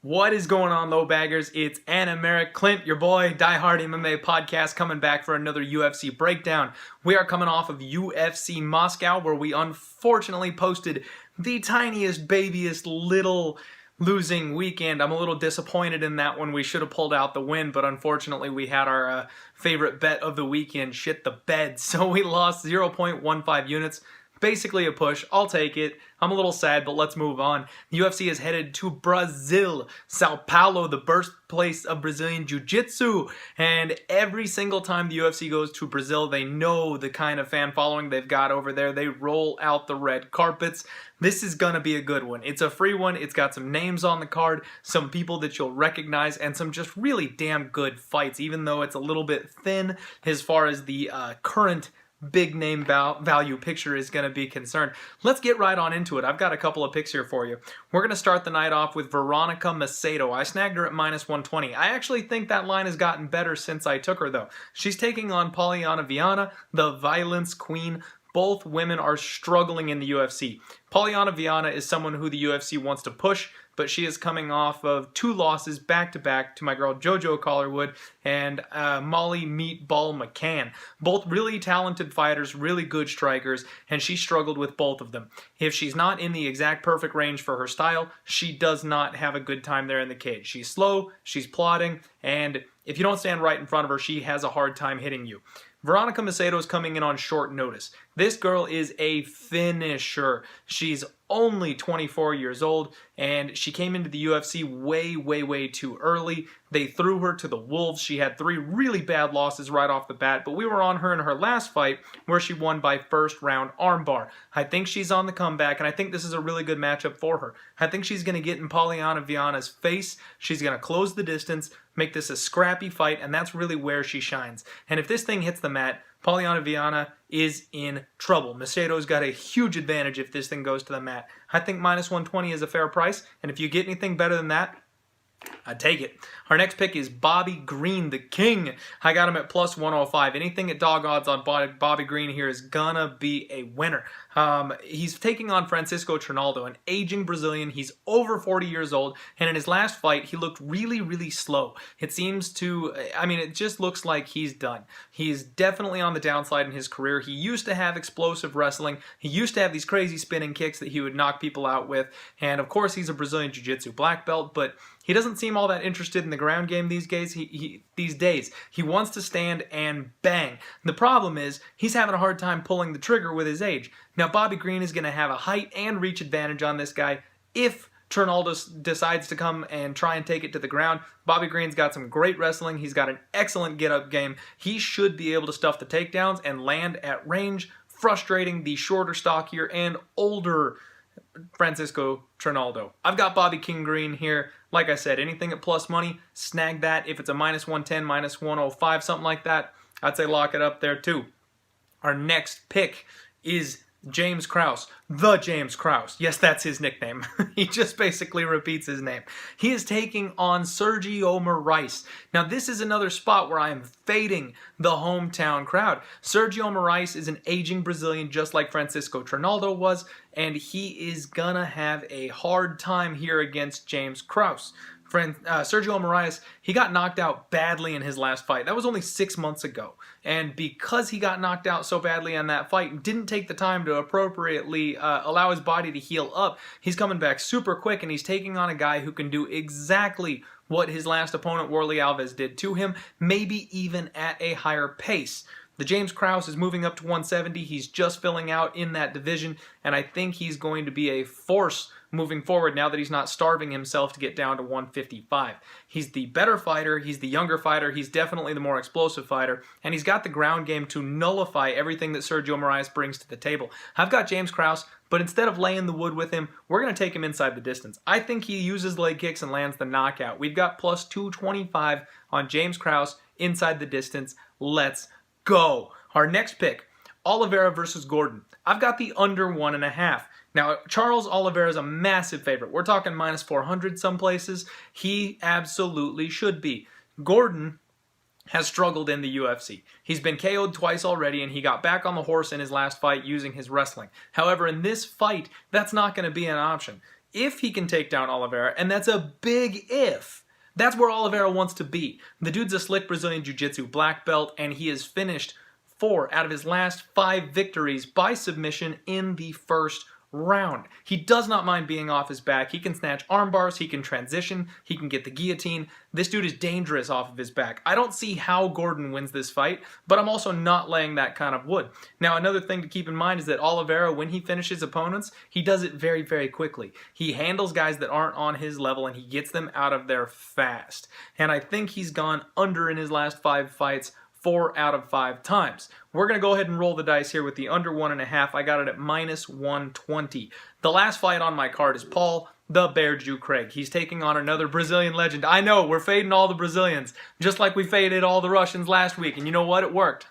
What is going on, low baggers? It's Animarak, Clint, your boy, diehard MMA podcast, coming back for another UFC breakdown. We are coming off of UFC Moscow, where we unfortunately posted the tiniest, babiest little losing weekend. I'm a little disappointed in that one. We should have pulled out the win, but unfortunately we had our favorite bet of the weekend shit the bed, so we lost 0.15 units. Basically a push. I'll take it. I'm a little sad, but let's move on. The UFC is headed to Brazil, Sao Paulo, the birthplace of Brazilian Jiu-Jitsu. And every single time the UFC goes to Brazil, they know the kind of fan following they've got over there. They roll out the red carpets. This is gonna be a good one. It's a free one. It's got some names on the card, some people that you'll recognize, and some just really damn good fights, even though it's a little bit thin as far as the current big name value picture is going to be concerned. Let's get right on into it. I've got a couple of picks here for you. We're going to start the night off with Veronica Macedo. I snagged her at -120. I actually think that line has gotten better since I took her, though. She's taking on Viana, the violence queen. Both women are struggling in the UFC. Viana is someone who the UFC wants to push, but she is coming off of 2 losses back-to-back to my girl JoJo Collarwood and Molly Meatball McCann. Both really talented fighters, really good strikers, and she struggled with both of them. If she's not in the exact perfect range for her style, she does not have a good time there in the cage. She's slow, she's plodding, and if you don't stand right in front of her, she has a hard time hitting you. Veronica Macedo is coming in on short notice. This girl is a finisher. She's only 24 years old, and she came into the UFC way too early. They threw her to the wolves. She had 3 really bad losses right off the bat, but we were on her in her last fight where she won by first round armbar. I think she's on the comeback, and I think this is a really good matchup for her. I think she's going to get in Viana's face. She's going to close the distance, make this a scrappy fight, and that's really where she shines. And if this thing hits the mat, Viana is in trouble. Macedo's got a huge advantage if this thing goes to the mat. I think -120 is a fair price, and if you get anything better than that, I'd take it. Our next pick is Bobby Green, the king. I got him at +105. Anything at dog odds on Bobby Green here is gonna be a winner. He's taking on Francisco Trinaldo, an aging Brazilian. He's over 40 years old, and in his last fight, he looked really slow. It seems to, it just looks like he's done. He's definitely on the downside in his career. He used to have explosive wrestling. He used to have these crazy spinning kicks that he would knock people out with, and of course, he's a Brazilian Jiu-Jitsu black belt, but he doesn't seem all that interested in the ground game these days. He wants to stand and bang. The problem is he's having a hard time pulling the trigger with his age. Now Bobby Green is going to have a height and reach advantage on this guy if Trinaldo decides to come and try and take it to the ground. Bobby Green's got some great wrestling. He's got an excellent get-up game. He should be able to stuff the takedowns and land at range, frustrating the shorter, stockier, and older Francisco Trinaldo. I've got Bobby King Green here. Like I said, anything at plus money, snag that. If it's a -110, -105, something like that, I'd say lock it up there too. Our next pick is James Krause, the James Krause. Yes, that's his nickname. He just basically repeats his name. He is taking on Sergio Morais. Now, this is another spot where I am fading the hometown crowd. Sergio Morais is an aging Brazilian just like Francisco Trinaldo was, and he is gonna have a hard time here against James Krause. Sergio Morais, he got knocked out badly in his last fight. That was only 6 months ago. And because he got knocked out so badly on that fight, didn't take the time to appropriately allow his body to heal up, he's coming back super quick, and he's taking on a guy who can do exactly what his last opponent, Warlley Alves, did to him, maybe even at a higher pace. The James Krause is moving up to 170. He's just filling out in that division, and I think he's going to be a force moving forward now that he's not starving himself to get down to 155. He's the better fighter, he's the younger fighter, he's definitely the more explosive fighter, and he's got the ground game to nullify everything that Sergio Morais brings to the table. I've got James Krause, but instead of laying the wood with him, we're going to take him inside the distance. I think he uses leg kicks and lands the knockout. We've got +225 on James Krause inside the distance. Let's go. Our next pick, Oliveira versus Gordon. I've got the under 1.5. Now, Charles Oliveira is a massive favorite. We're talking -400 some places. He absolutely should be. Gordon has struggled in the UFC. He's been KO'd twice already, and he got back on the horse in his last fight using his wrestling. However, in this fight, that's not going to be an option. if he can take down Oliveira, and that's a big if. That's where Oliveira wants to be. The dude's a slick Brazilian Jiu-Jitsu black belt, and he has finished 4 out of his last 5 victories by submission in the first round. He does not mind being off his back. He can snatch arm bars, he can transition, he can get the guillotine. This dude is dangerous off of his back. I don't see how Gordon wins this fight, but I'm also not laying that kind of wood. Now, another thing to keep in mind is that Oliveira, when he finishes opponents, he does it very, very quickly. He handles guys that aren't on his level and he gets them out of there fast. And I think he's gone under in his last 5 fights 4 out of 5 times. We're going to go ahead and roll the dice here with the under 1.5. I got it at minus 120. The last fight on my card is Paul the Bear Jew Craig. He's taking on another Brazilian legend. I know, we're fading all the Brazilians, just like we faded all the Russians last week. And you know what? It worked.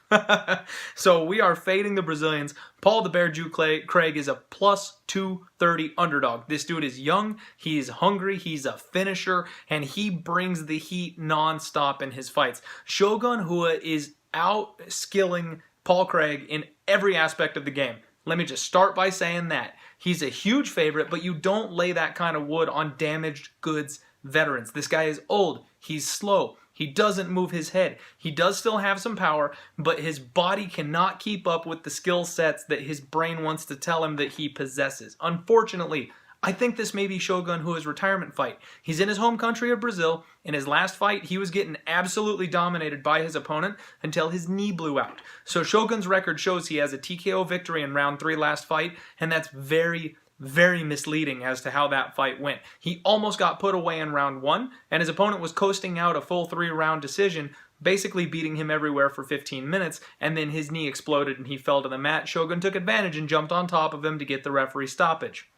So we are fading the Brazilians. Paul the Bear Jew Craig is a plus 230 underdog. This dude is young, he's hungry, he's a finisher, and he brings the heat non-stop in his fights. Shogun Rua is out-skilling Paul Craig in every aspect of the game. Let me just start by saying that. He's a huge favorite, but you don't lay that kind of wood on damaged goods veterans. This guy is old. He's slow. He doesn't move his head. He does still have some power, but his body cannot keep up with the skill sets that his brain wants to tell him that he possesses. Unfortunately, I think this may be Shogun Rua's retirement fight. He's in his home country of Brazil. In his last fight, he was getting absolutely dominated by his opponent until his knee blew out. So Shogun's record shows he has a TKO victory in round 3 last fight, and that's very, very misleading as to how that fight went. He almost got put away in round 1, and his opponent was coasting out a full 3-round decision, basically beating him everywhere for 15 minutes, and then his knee exploded and he fell to the mat. Shogun took advantage and jumped on top of him to get the referee stoppage.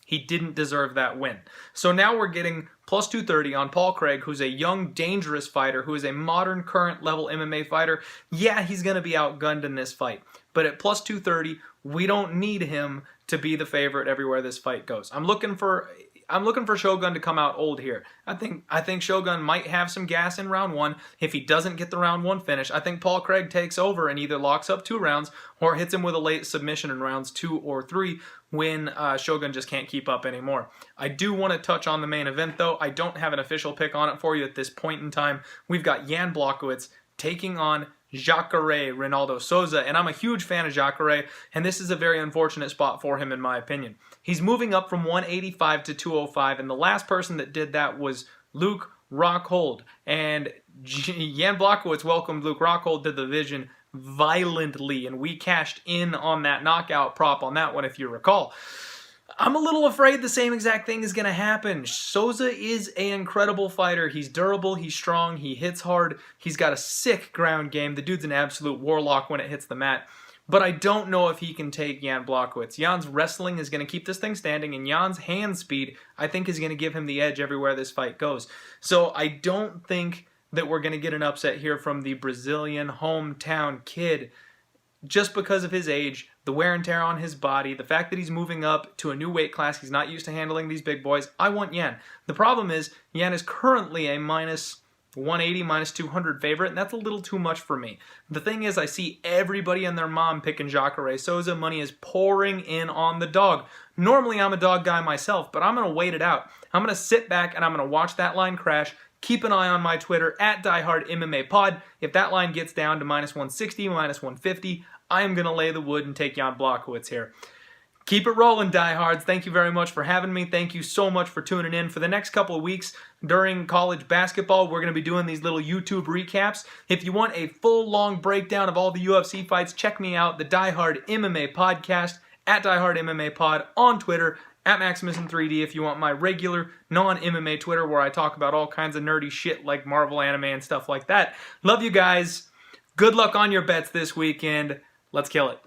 He didn't deserve that win. So now we're getting plus 230 on Paul Craig, who's a young, dangerous fighter, who is a modern, current-level MMA fighter. Yeah, he's going to be outgunned in this fight. But at plus 230, we don't need him to be the favorite everywhere this fight goes. I'm looking for Shogun to come out old here. I think Shogun might have some gas in round 1. If he doesn't get the round 1 finish, I think Paul Craig takes over and either locks up 2 rounds or hits him with a late submission in rounds 2 or 3 when Shogun just can't keep up anymore. I do want to touch on the main event, though. I don't have an official pick on it for you at this point in time. We've got Jan Błachowicz taking on Jacare Ronaldo Souza, and I'm a huge fan of Jacare, and this is a very unfortunate spot for him in my opinion. He's moving up from 185 to 205, and the last person that did that was Luke Rockhold, and Jan Błachowicz welcomed Luke Rockhold to the division violently, and we cashed in on that knockout prop on that one, if you recall. I'm a little afraid the same exact thing is going to happen. Souza is an incredible fighter. He's durable, he's strong, he hits hard, he's got a sick ground game. The dude's an absolute warlock when it hits the mat. But I don't know if he can take Jan Błachowicz. Jan's wrestling is going to keep this thing standing, and Jan's hand speed, I think, is going to give him the edge everywhere this fight goes. So I don't think that we're going to get an upset here from the Brazilian hometown kid just because of his age, the wear and tear on his body, the fact that he's moving up to a new weight class. He's not used to handling these big boys. I want Jan. The problem is Jan is currently a minus 180, minus 200 favorite, and that's a little too much for me. The thing is, I see everybody and their mom picking Jacare Souza. Money is pouring in on the dog. Normally, I'm a dog guy myself, but I'm going to wait it out. I'm going to sit back and I'm going to watch that line crash. Keep an eye on my Twitter, at DieHardMMAPod. If that line gets down to minus 160, minus 150, I am going to lay the wood and take Jan Błachowicz here. Keep it rolling, diehards. Thank you very much for having me. Thank you so much for tuning in. For the next couple of weeks during college basketball, we're going to be doing these little YouTube recaps. If you want a full, long breakdown of all the UFC fights, check me out, the Die Hard MMA Podcast, at DieHardMMAPod on Twitter, at Maximus3D if you want my regular non-MMA Twitter where I talk about all kinds of nerdy shit like Marvel anime and stuff like that. Love you guys. Good luck on your bets this weekend. Let's kill it.